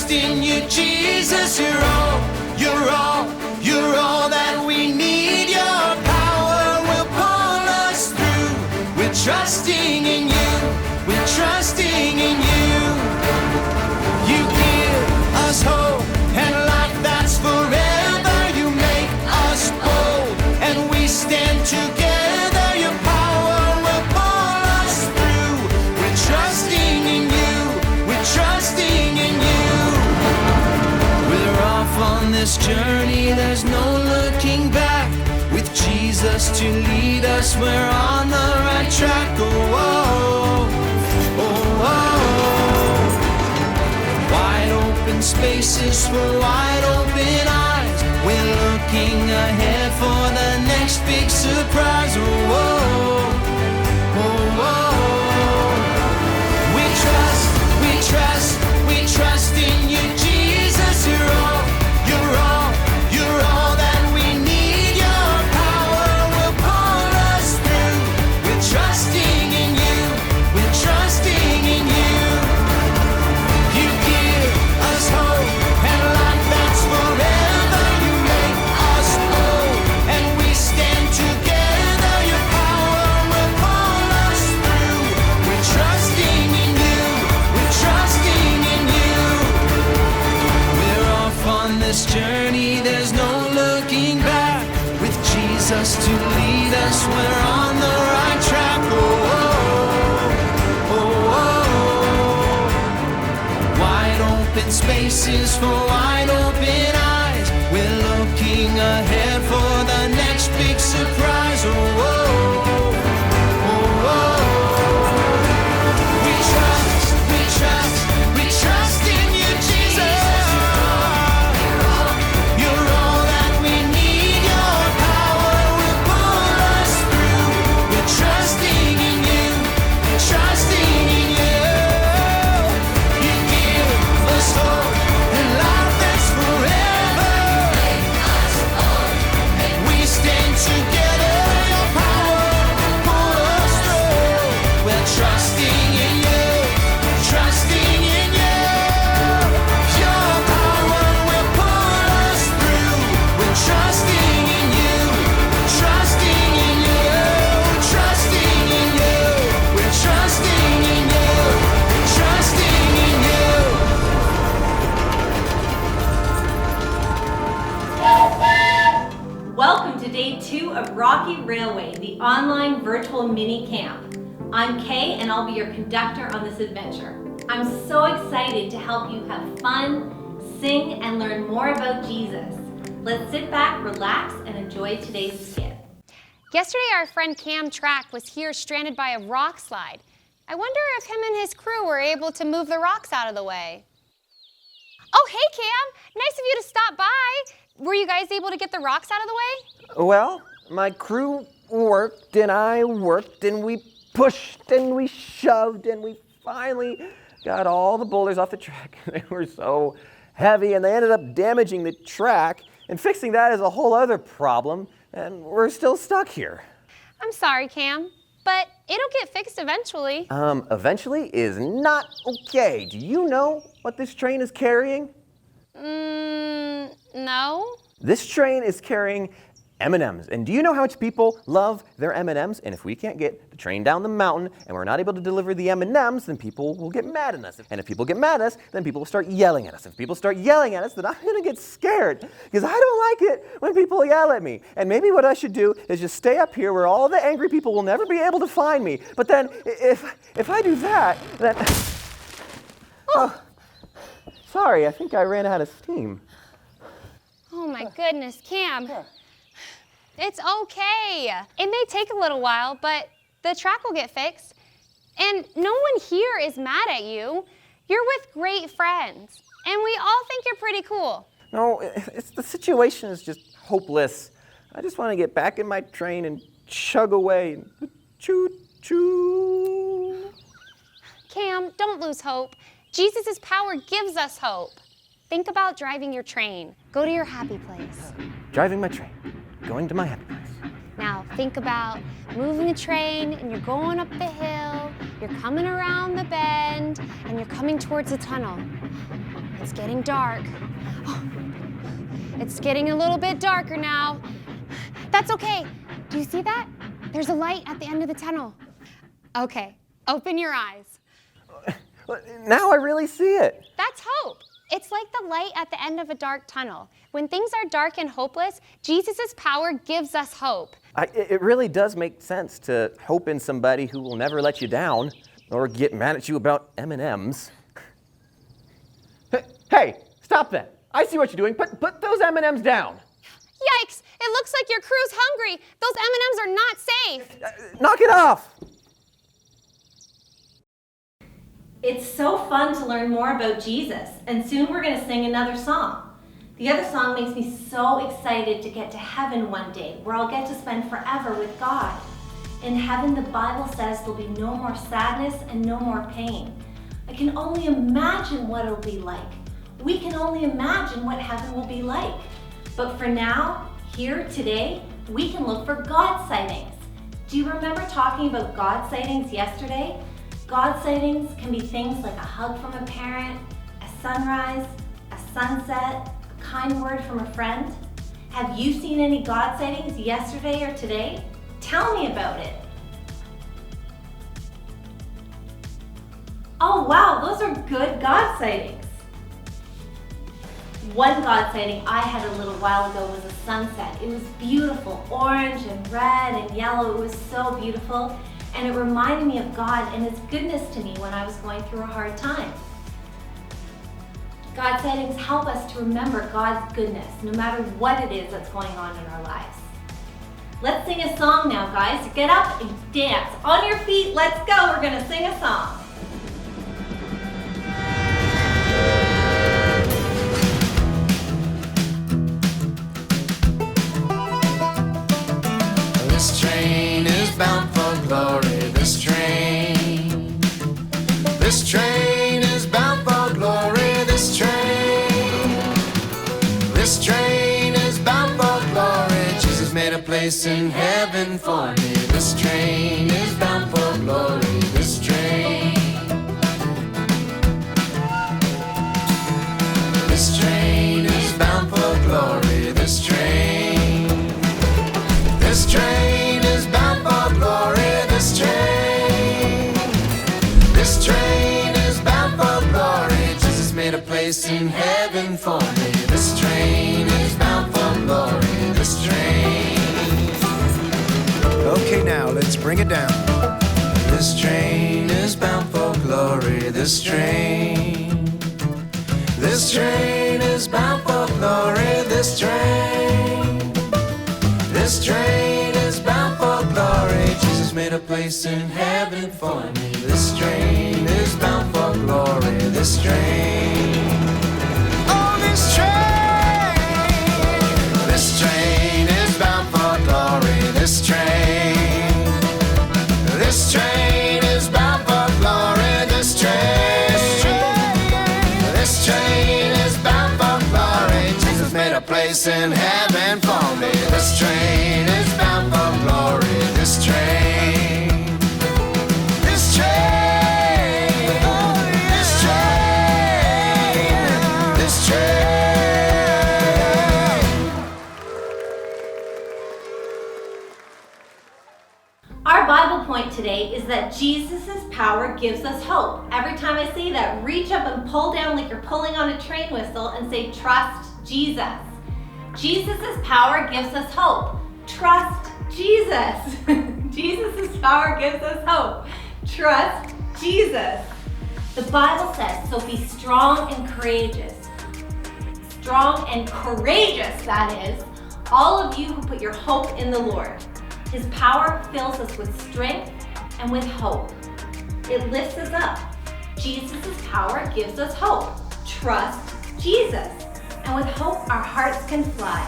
trust in you, Jesus. You're all, you're all, you're all that we need. Your power will pull us through. We're trusting in you. We're trusting in you. You give us hope and life that's forever. You make us bold and we stand together. Your power will pull us through. We're trusting in you. We're trusting in you. We're off on this journey. There's no looking back. With Jesus to lead us, we're on the right track. Oh, oh, oh, oh. Wide open spaces for wide open eyes. We're looking ahead for the next big surprise. Oh, oh, oh, oh. We trust, we trust, we trust in you, Jesus. You're all, you're all, you're all that we need. Your power will pull us through. We're trusting in you. We're trusting in you. You give us hope and life that's forever. You make us bold and we stand together. Your power will pull us through. We're trusting in you. We're trusting in you. We're off on this journey. There's no looking back. With Jesus to lead us, we're on the right track. Oh, oh, oh, oh. Wide open spaces for wide open eyes. We're looking ahead for the next big surprise. Oh, oh, oh, oh. We trust, we trust, we trust in you, Jesus. You're all that we need. Your power will pull us through. We're trusting in you. We're trusting in you. You give us hope and life that's forever. We stand together. Your power will pull us through. We're trusting in you. Trusting in you. Your power will pull us through. We're trusting in you. Trusting in you. Trusting in you. We're trusting in you. Trusting in you. Welcome to day 2 of Rocky Railway, the online virtual mini camp. I'm Kay and I'll be your conductor on this adventure. I'm so excited to help you have fun, sing, and learn more about Jesus. Let's sit back, relax, and enjoy today's skit. Yesterday, our friend Cam Track was here stranded by a rock slide. I wonder if him and his crew were able to move the rocks out of the way. Oh, hey, Cam. Nice of you to stop by. Were you guys able to get the rocks out of the way? Well, my crew worked and I worked and we pushed and we shoved and we finally got all the boulders off the track. They were so heavy and they ended up damaging the track, and fixing that is a whole other problem, and we're still stuck here. I'm sorry, Cam, but it'll get fixed eventually. Eventually is not okay. Do you know what this train is carrying? No. This train is carrying M&Ms. And do you know how much people love their M&Ms? And if we can't get the train down the mountain and we're not able to deliver the M&Ms, then people will get mad at us. And if people get mad at us, then people will start yelling at us. If people start yelling at us, then I'm gonna get scared because I don't like it when people yell at me. And maybe what I should do is just stay up here where all the angry people will never be able to find me. But then if I do that, then... Oh, sorry, I think I ran out of steam. Oh my goodness, Cam. It's okay. It may take a little while, but the track will get fixed. And no one here is mad at you. You're with great friends, and we all think you're pretty cool. No, the situation is just hopeless. I just want to get back in my train and chug away. Choo-choo. Cam, don't lose hope. Jesus' power gives us hope. Think about driving your train. Go to your happy place. Driving my train, going to my happy place. Now think about moving the train and you're going up the hill, you're coming around the bend, and you're coming towards the tunnel. It's getting dark. Oh, it's getting a little bit darker now. That's okay. Do you see that? There's a light at the end of the tunnel. Okay, open your eyes. Now I really see it. That's hope. It's like the light at the end of a dark tunnel. When things are dark and hopeless, Jesus' power gives us hope. It really does make sense to hope in somebody who will never let you down or get mad at you about M&Ms. Hey, stop that. I see what you're doing. Put those M&Ms down. Yikes, it looks like your crew's hungry. Those M&Ms are not safe. Knock it off. It's so fun to learn more about Jesus, and soon we're going to sing another song. The other song makes me so excited to get to heaven one day, where I'll get to spend forever with God. In heaven, the Bible says there'll be no more sadness and no more pain. I can only imagine what it'll be like. We can only imagine what heaven will be like. But for now, here, today, we can look for God sightings. Do you remember talking about God sightings yesterday? God sightings can be things like a hug from a parent, a sunrise, a sunset, a kind word from a friend. Have you seen any God sightings yesterday or today? Tell me about it. Oh wow, those are good God sightings. One God sighting I had a little while ago was a sunset. It was beautiful, orange and red and yellow. It was so beautiful. And it reminded me of God and His goodness to me when I was going through a hard time. God sightings help us to remember God's goodness, no matter what it is that's going on in our lives. Let's sing a song now, guys. Get up and dance. On your feet, let's go. We're gonna sing a song. This train is bound for glory. This train is bound for glory. This train is bound for glory. Jesus made a place in heaven for me. This train is bound for glory. This train is bound for glory. This train is bound for glory. This train is bound for glory. Jesus made a place in heaven for me. This train is bound for glory. This train. Okay, now let's bring it down. This train is bound for glory. This train is bound for glory. This train is bound for glory. Jesus made a place in heaven for me. This train is bound for glory. This train. Oh, this train is bound for glory. This train is bound for glory. This train is bound for glory. Jesus made a place in heaven for me. This train is bound for glory. This train. Our Bible point today is that Jesus' power gives us hope. Every time I say that, reach up and pull down like you're pulling on a train whistle and say, trust Jesus. Jesus' power gives us hope. Trust Jesus. Jesus' power gives us hope. Trust Jesus. The Bible says, so be strong and courageous. Strong and courageous, that is, all of you who put your hope in the Lord. His power fills us with strength and with hope. It lifts us up. Jesus' power gives us hope. Trust Jesus. And with hope, our hearts can fly.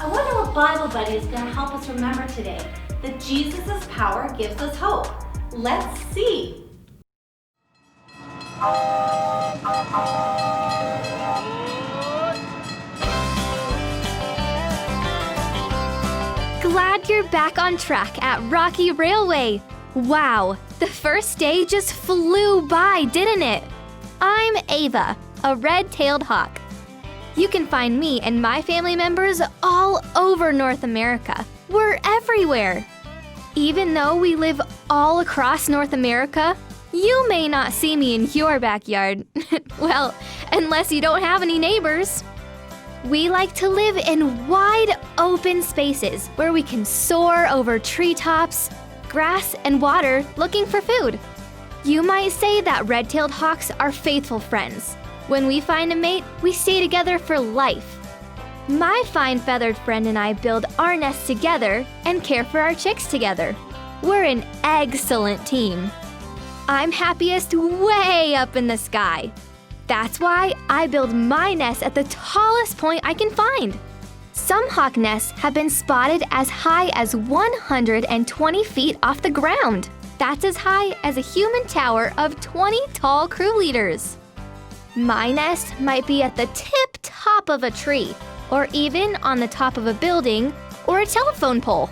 I wonder what Bible buddy is going to help us remember today that Jesus' power gives us hope. Let's see. Glad you're back on track at Rocky Railway. Wow, the first day just flew by, didn't it? I'm Ava. a red-tailed hawk. You can find me and my family members all over North America. We're everywhere. Even though we live all across North America, you may not see me in your backyard. Well, unless you don't have any neighbors. We like to live in wide open spaces where we can soar over treetops, grass, and water looking for food. You might say that red-tailed hawks are faithful friends. When we find a mate, we stay together for life. My fine feathered friend and I build our nest together and care for our chicks together. We're an excellent team. I'm happiest way up in the sky. That's why I build my nest at the tallest point I can find. Some hawk nests have been spotted as high as 120 feet off the ground. That's as high as a human tower of 20 tall crew leaders. My nest might be at the tip top of a tree, or even on the top of a building or a telephone pole.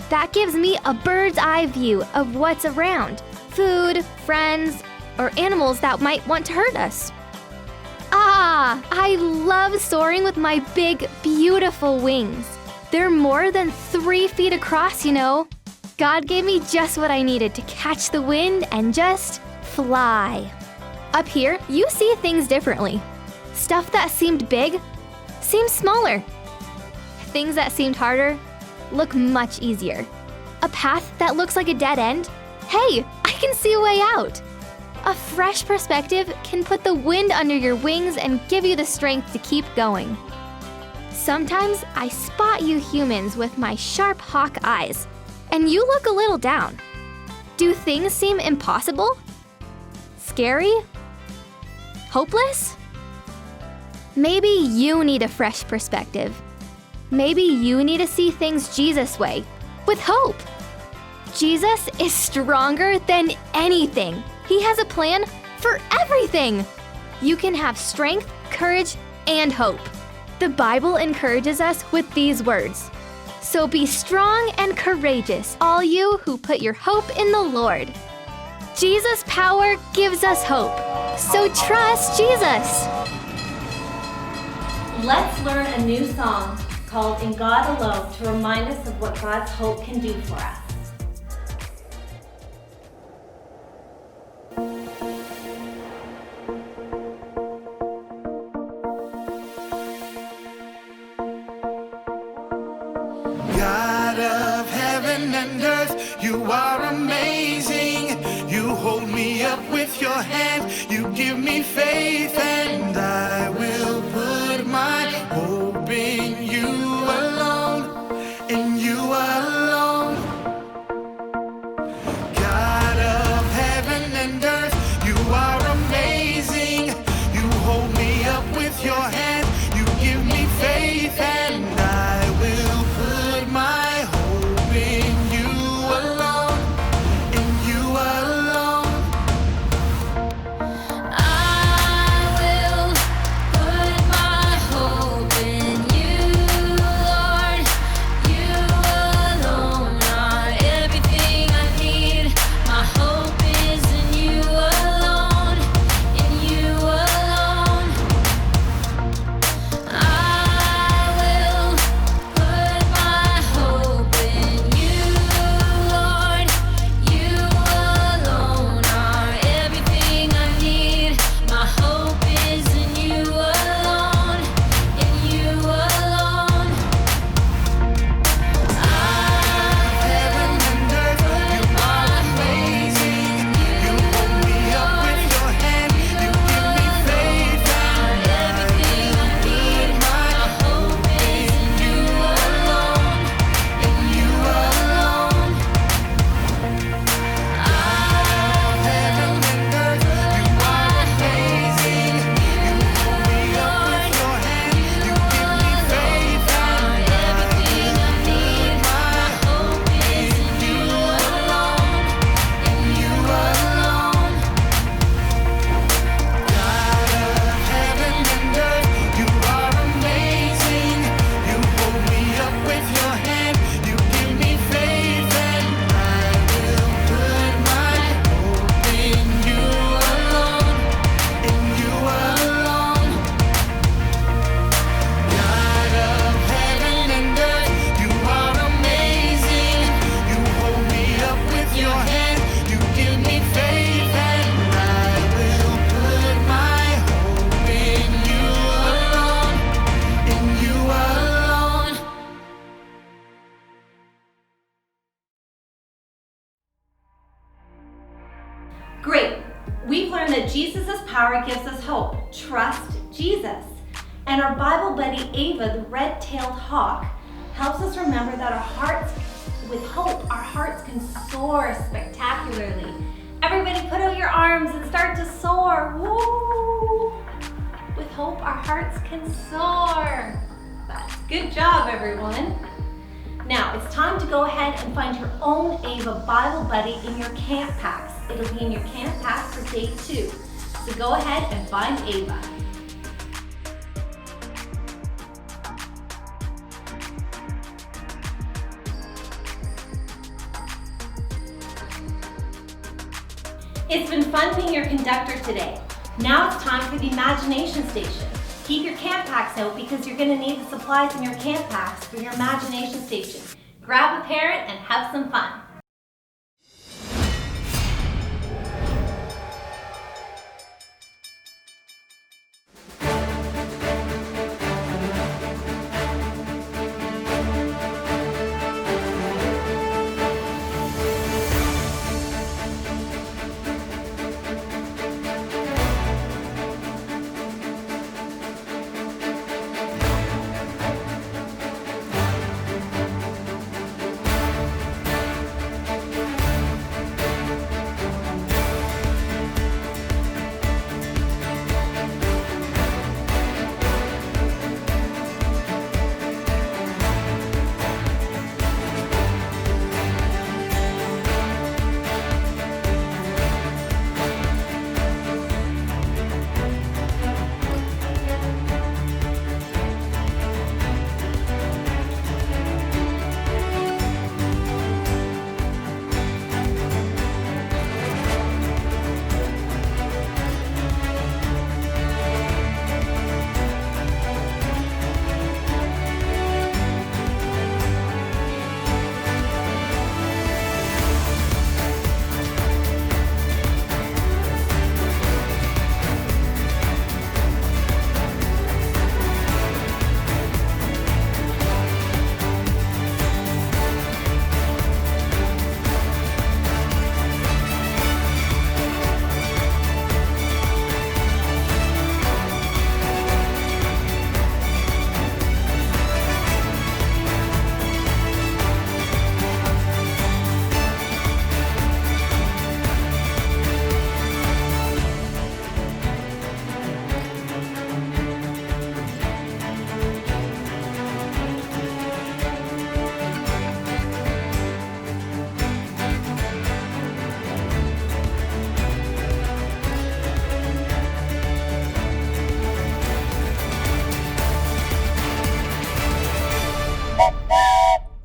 That gives me a bird's eye view of what's around, food, friends, or animals that might want to hurt us. I love soaring with my big, beautiful wings. They're more than 3 feet across, you know. God gave me just what I needed to catch the wind and just fly. Up here, you see things differently. Stuff that seemed big seems smaller. Things that seemed harder look much easier. A path that looks like a dead end, hey, I can see a way out. A fresh perspective can put the wind under your wings and give you the strength to keep going. Sometimes I spot you humans with my sharp hawk eyes, and you look a little down. Do things seem impossible? Scary? Hopeless? Maybe you need a fresh perspective. Maybe you need to see things Jesus' way, with hope. Jesus is stronger than anything. He has a plan for everything. You can have strength, courage, and hope. The Bible encourages us with these words. So be strong and courageous, all you who put your hope in the Lord. Jesus' power gives us hope. So trust Jesus. Let's learn a new song called In God Alone to remind us of what God's hope can do for us. God of heaven and earth, you are amazing. You hold me up with your hand, you give me faith, and I will put my hope in you alone, in you alone. God of heaven and earth, you are amazing. You hold me up with your hand, you give me faith, and I will put my hope in you alone, in you alone. I will put my hope in you Great. We've learned that Jesus' power gives us hope. Trust Jesus. And our Bible buddy Ava, the red-tailed hawk, helps us remember that with hope, our hearts can soar spectacularly. Everybody put out your arms and start to soar. Woo! With hope, our hearts can soar. That's good job, everyone. Now, it's time to go ahead and find your own Ava Bible buddy in your camp packs. It'll be in your camp pack for day 2. So go ahead and find Ava. It's been fun being your conductor today. Now it's time for the imagination station. Keep your camp packs out because you're going to need the supplies in your camp packs for your imagination station. Grab a parent and have some fun.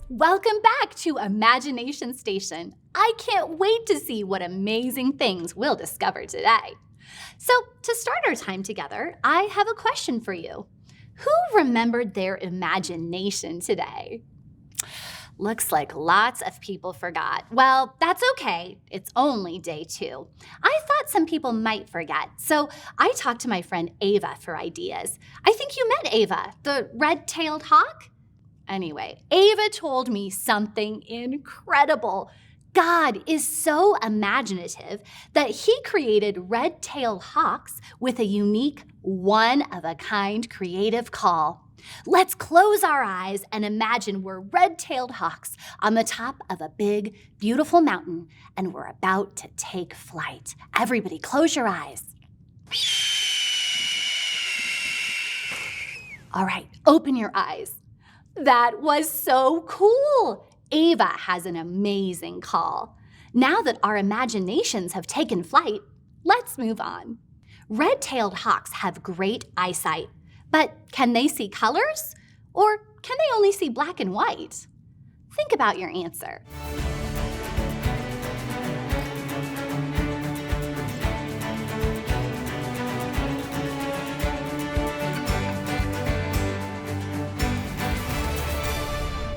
Welcome back to Imagination Station. I can't wait to see what amazing things we'll discover today. So, to start our time together, I have a question for you. Who remembered their imagination today? Looks like lots of people forgot. Well, that's okay. It's only day 2. I thought some people might forget, so I talked to my friend Ava for ideas. I think you met Ava, the red-tailed hawk? Anyway, Ava told me something incredible. God is so imaginative that he created red-tailed hawks with a unique, one-of-a-kind creative call. Let's close our eyes and imagine we're red-tailed hawks on the top of a big, beautiful mountain, and we're about to take flight. Everybody, close your eyes. All right, open your eyes. That was so cool. Ava has an amazing call. Now that our imaginations have taken flight, let's move on. Red-tailed hawks have great eyesight, but can they see colors? Or can they only see black and white? Think about your answer.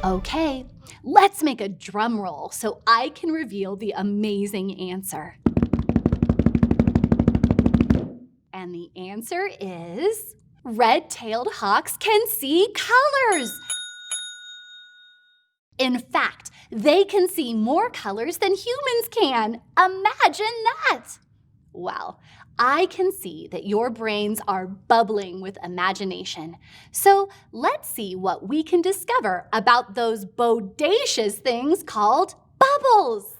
Okay, let's make a drum roll so I can reveal the amazing answer. And the answer is red-tailed hawks can see colors. In fact, they can see more colors than humans can. Imagine that! Well, I can see that your brains are bubbling with imagination. So let's see what we can discover about those bodacious things called bubbles.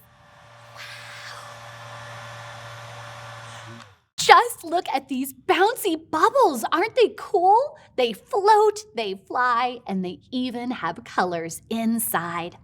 Just look at these bouncy bubbles. Aren't they cool? They float, they fly, and they even have colors inside.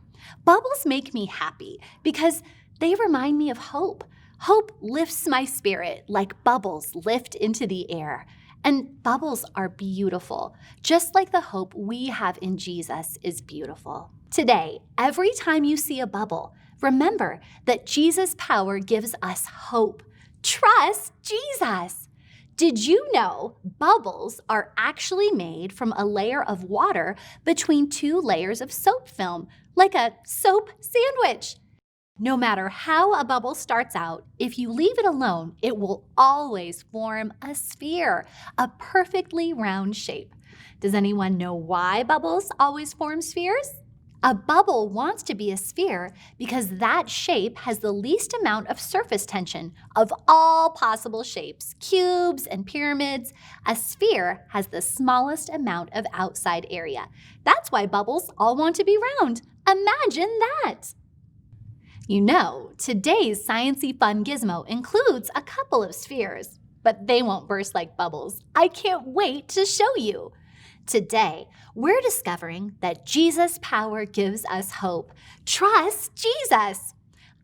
Bubbles make me happy because they remind me of hope. Hope lifts my spirit like bubbles lift into the air. And bubbles are beautiful, just like the hope we have in Jesus is beautiful. Today, every time you see a bubble, remember that Jesus' power gives us hope. Trust Jesus. Did you know bubbles are actually made from a layer of water between two layers of soap film, like a soap sandwich? No matter how a bubble starts out, if you leave it alone, it will always form a sphere, a perfectly round shape. Does anyone know why bubbles always form spheres? A bubble wants to be a sphere because that shape has the least amount of surface tension of all possible shapes, cubes and pyramids. A sphere has the smallest amount of outside area. That's why bubbles all want to be round. Imagine that! You know, today's Science-y Fun Gizmo includes a couple of spheres, but they won't burst like bubbles. I can't wait to show you. Today, we're discovering that Jesus' power gives us hope. Trust Jesus.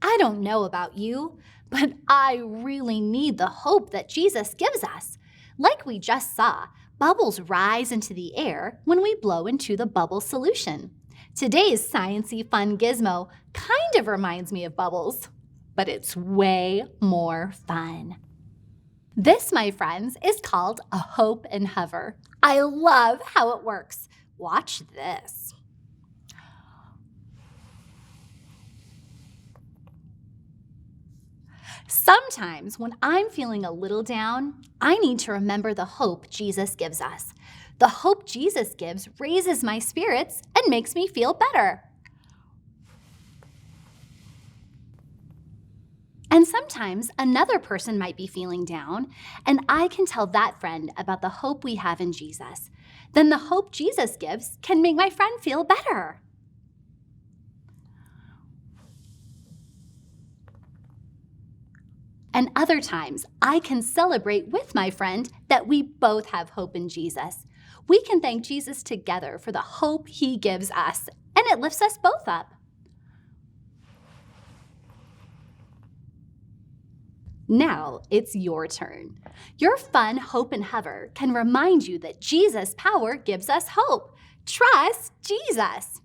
I don't know about you, but I really need the hope that Jesus gives us. Like we just saw, bubbles rise into the air when we blow into the bubble solution. Today's Science-y Fun Gizmo kind of reminds me of bubbles, but it's way more fun. This, my friends, is called a hope and hover. I love how it works. Watch this. Sometimes when I'm feeling a little down, I need to remember the hope Jesus gives us. The hope Jesus gives raises my spirits and makes me feel better. And sometimes another person might be feeling down, and I can tell that friend about the hope we have in Jesus. Then the hope Jesus gives can make my friend feel better. And other times, I can celebrate with my friend that we both have hope in Jesus. We can thank Jesus together for the hope he gives us, and it lifts us both up. Now it's your turn. Your fun hope and hover can remind you that Jesus' power gives us hope. Trust Jesus.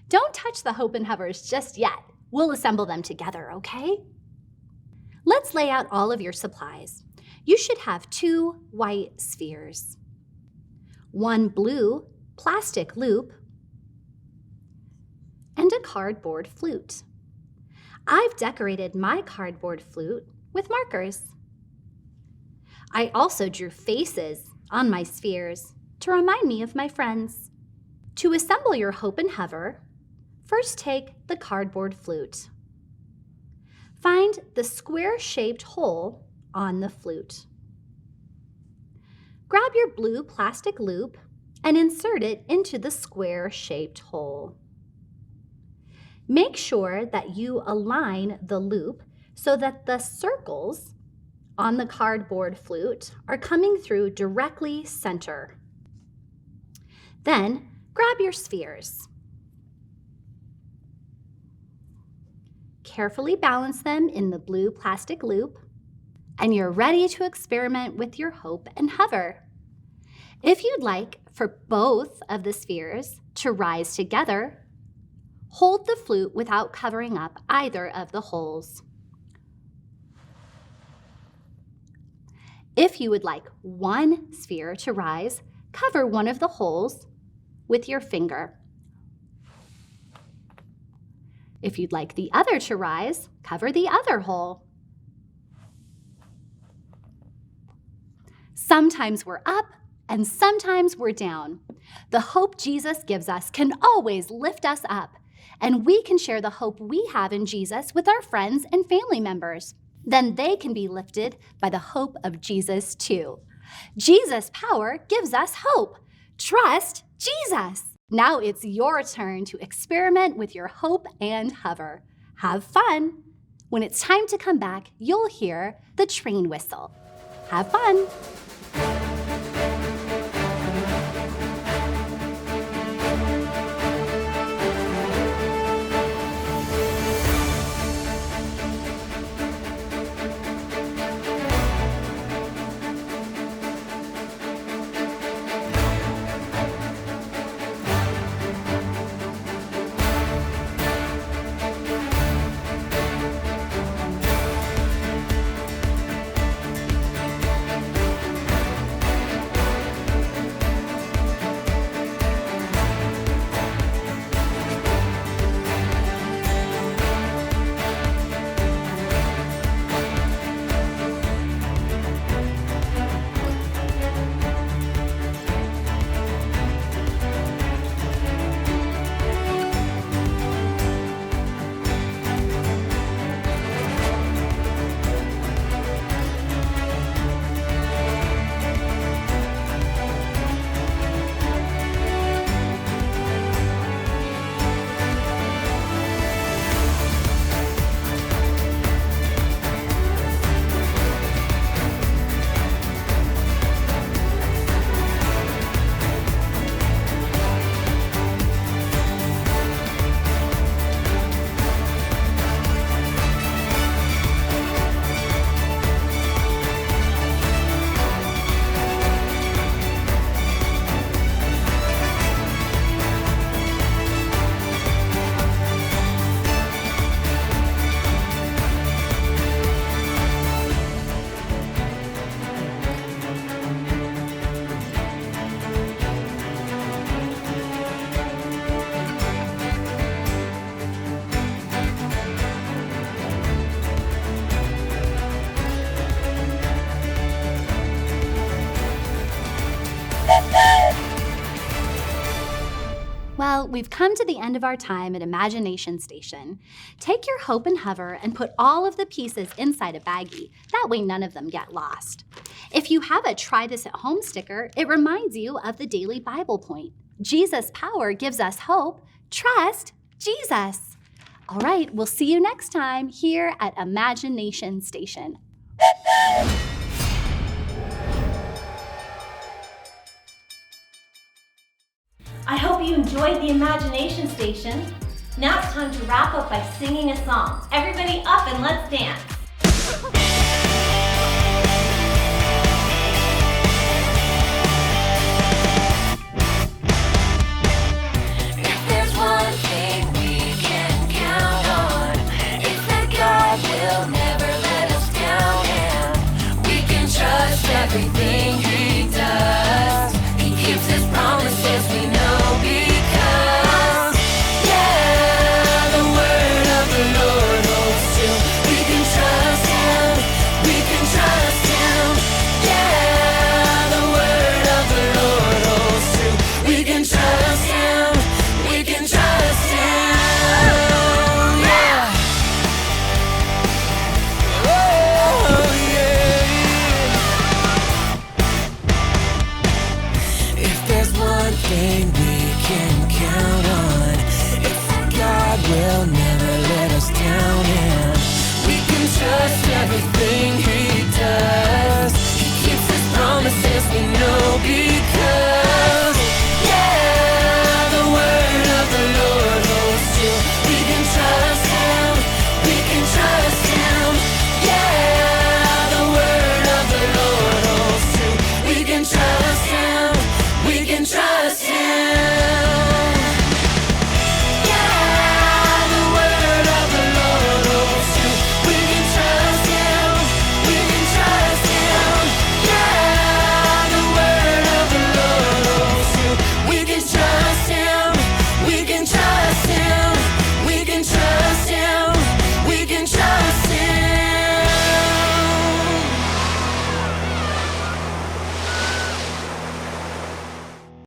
Don't touch the hope and hovers just yet. We'll assemble them together, okay? Let's lay out all of your supplies. You should have 2 white spheres, 1 blue plastic loop, and a cardboard flute. I've decorated my cardboard flute with markers. I also drew faces on my spheres to remind me of my friends. To assemble your hope and hover, first take the cardboard flute. Find the square-shaped hole on the flute. Grab your blue plastic loop and insert it into the square-shaped hole. Make sure that you align the loop so that the circles on the cardboard flute are coming through directly center. Then grab your spheres. Carefully balance them in the blue plastic loop, and you're ready to experiment with your hope and hover. If you'd like for both of the spheres to rise together, hold the flute without covering up either of the holes. If you would like one sphere to rise, cover one of the holes with your finger. If you'd like the other to rise, cover the other hole. Sometimes we're up and sometimes we're down. The hope Jesus gives us can always lift us up, and we can share the hope we have in Jesus with our friends and family members. then they can be lifted by the hope of Jesus too. Jesus' power gives us hope. Trust Jesus. Now it's your turn to experiment with your hope and hover. Have fun. When it's time to come back, you'll hear the train whistle. Have fun. Well, we've come to the end of our time at Imagination Station. Take your hope and hover and put all of the pieces inside a baggie. That way none of them get lost. If you have a Try This at Home sticker, it reminds you of the daily Bible point. Jesus' power gives us hope. Trust Jesus. All right, we'll see you next time here at Imagination Station. I hope you enjoyed the Imagination Station. Now it's time to wrap up by singing a song. Everybody up and let's dance. If there's one thing we can count on, it's that God will never let us down, and we can trust everything He does. He keeps His promises, we know, because, yeah, the word of the Lord holds true. We can trust Him, we can trust Him. Yeah, the word of the Lord holds true. We can trust Him, we can trust Him. Yeah. Oh, yeah. If there's one thing we can count on, it's that God will never let us down, and we can trust everything